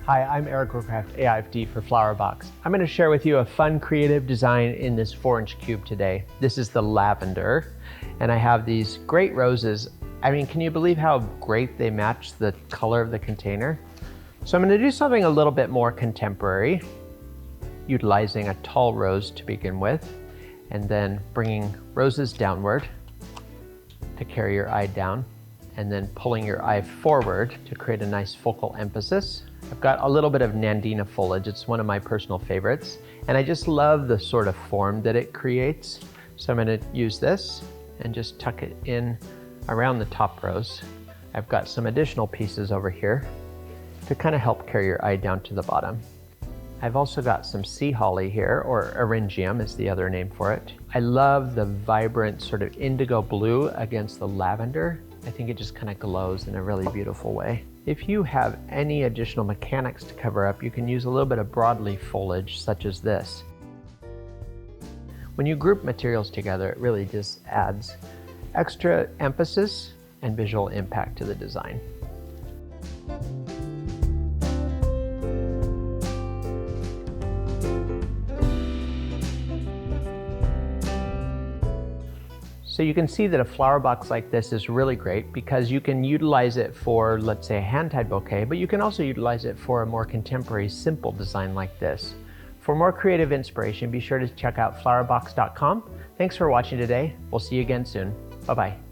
Hi, I'm Eric Rocraft, AIFD for FlowerBox. I'm going to share with you a fun creative design in this 4-inch cube today. This is the Lavender, and I have these great roses. I mean, can you believe how great they match the color of the container? So I'm going to do something a little bit more contemporary, utilizing a tall rose to begin with, and then bringing roses downward to carry your eye down, and then pulling your eye forward to create a nice focal emphasis. I've got a little bit of Nandina foliage. It's one of my personal favorites, and I just love the sort of form that it creates. So I'm going to use this and just tuck it in around the top rose. I've got some additional pieces over here to kind of help carry your eye down to the bottom. I've also got some sea holly here, or eryngium is the other name for it. I love the vibrant sort of indigo blue against the lavender. I think it just kind of glows in a really beautiful way. If you have any additional mechanics to cover up, you can use a little bit of broadleaf foliage such as this. When you group materials together, it really just adds extra emphasis and visual impact to the design. So you can see that a flower box like this is really great because you can utilize it for, let's say, a hand-tied bouquet, but you can also utilize it for a more contemporary, simple design like this. For more creative inspiration, be sure to check out flowerbox.com. Thanks for watching today. We'll see you again soon. Bye-bye.